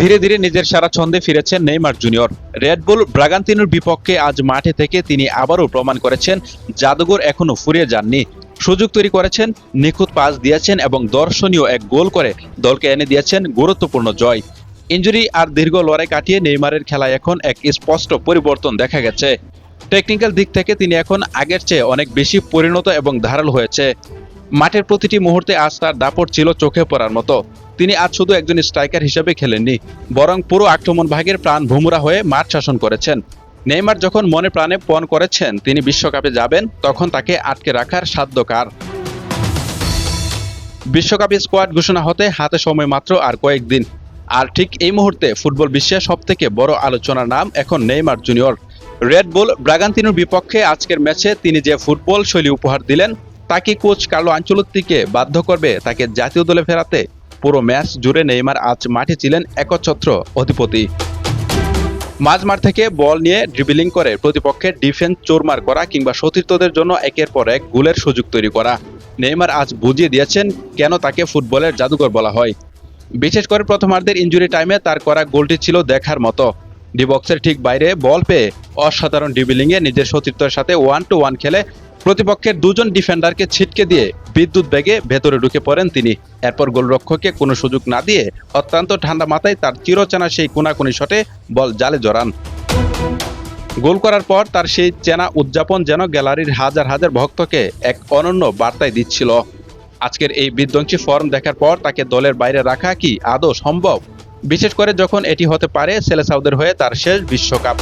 ধীরে ধীরে নিজের সারা ছন্দে ফিরেছেন নেইমার জুনিয়র। রেড বুল ব্রাগান্তিনোর বিপক্ষে আজ মাঠে থেকে তিনি আবারও প্রমাণ করেছেন জাদুঘর এখনো ফুরিয়ে যাননি। সুযোগ তৈরি করেছেন, নিখুঁত পাস দিয়েছেন এবং দর্শনীয় এক গোল করে দলকে এনে দিয়েছেন গুরুত্বপূর্ণ জয়। ইনজুরি আর দীর্ঘ লড়াই কাটিয়ে নেইমারের খেলায় এখন এক স্পষ্ট পরিবর্তন দেখা গেছে। টেকনিক্যাল দিক থেকে তিনি এখন আগের চেয়ে অনেক বেশি পরিণত এবং ধারালো হয়েছে। মাঠের প্রতিটি মুহূর্তে আজ তার দাপট ছিল চোখে পড়ার মতো। তিনি আজ শুধু একজন স্ট্রাইকার হিসেবে খেলেননি, বরং পুরো আক্রমণ ভাগের প্রাণ ভোমরা হয়ে মাঠ শাসন করেছেন। নেইমার যখন মনে প্রাণে পণ করেছেন তিনি বিশ্বকাপে যাবেন, তখন তাকে আটকে রাখার সাধ্য কার? বিশ্বকাপে স্কোয়াড ঘোষণা হতে হাতে সময় মাত্র আর কয়েকদিন। আর ঠিক এই মুহূর্তে ফুটবল বিশ্বের সবথেকে বড় আলোচনার নাম এখন নেইমার জুনিয়র। রেড বুল ব্রাগান্তিনোর বিপক্ষে আজকের ম্যাচে তিনি যে ফুটবল শৈলী উপহার দিলেন, তা কি কোচ কার্লো আনচেলত্তিকে বাধ্য করবে তাকে জাতীয় দলে ফেরাতে? পুরো ম্যাচ জুড়ে নেইমার আজ মাঠে ছিলেন একচ্ছত্র অধিপতি। মাঝমাঠ থেকে বল নিয়ে ড্রিবলিং করে প্রতিপক্ষের ডিফেন্স চোরমার করা কিংবা সতীর্থদের জন্য একের পর এক গোলের সুযোগ তৈরি করা। নেইমার আজ বুঝিয়ে দিয়েছেন কেন তাকে ফুটবলের জাদুকর বলা হয়। বিশেষ করে প্রথমার্ধের ইনজুরি টাইমে তার করা গোলটি ছিল দেখার মতো। ডি বক্সের ঠিক বাইরে বল পেয়ে অসাধারণ ড্রিবলিংয়ে নিজের সতীর্থের সাথে 1-to-1 খেলে প্রতিপক্ষের দুজন ডিফেন্ডারকে ছিটকে দিয়ে বিদ্যুৎ বেগে ভেতরে ঢুকে পড়েন তিনি। এরপর গোলরক্ষককে কোনো সুযোগ না দিয়ে অত্যন্ত ঠান্ডা মাথায় তার চিরচেনা সেই কোনাকুনি শটে বল জালে জড়ান। গোল করার পর তার সেই চেনা উদযাপন যেন গ্যালারির হাজার হাজার ভক্তকে এক অনন্য বার্তায় দিচ্ছিল। আজকের এই বিধ্বংসী ফর্ম দেখার পর তাকে দলের বাইরে রাখা কি আদৌ সম্ভব? বিশেষ করে যখন এটি হতে পারে সেলেসাউদের হয়ে তার শেষ বিশ্বকাপ।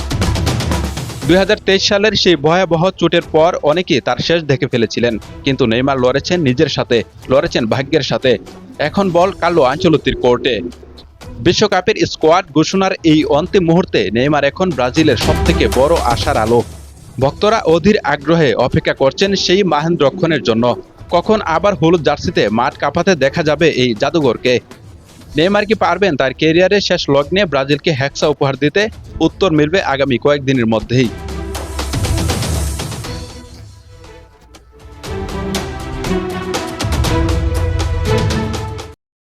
2023 সালের সেই ভয়াবহ চোটের পর অনেকেই তার শেষ দেখে ফেলেছিলেন, কিন্তু নেইমার লড়েছেন নিজের সাথে, লড়েছেন ভাগ্যের সাথে। এখন বল কার্লো আনচেলত্তির কোর্টে। বিশ্বকাপের স্কোয়াড ঘোষণার এই অন্তিম মুহূর্তে নেইমার এখন ব্রাজিলের সবথেকে বড় আশার আলো। ভক্তরা অধীর আগ্রহে অপেক্ষা করছেন সেই মাহেন্দ্রক্ষণের জন্য, কখন আবার হলুদ জার্সিতে মাঠ কাঁপাতে দেখা যাবে এই জাদুঘরকে। নেইমার কি পারবেন তার ক্যারিয়ারের শেষ লগ্নে ব্রাজিলকে হ্যাকসা উপহার দিতে? উত্তর মিলবে আগামী কয়েকদিনের মধ্যেই।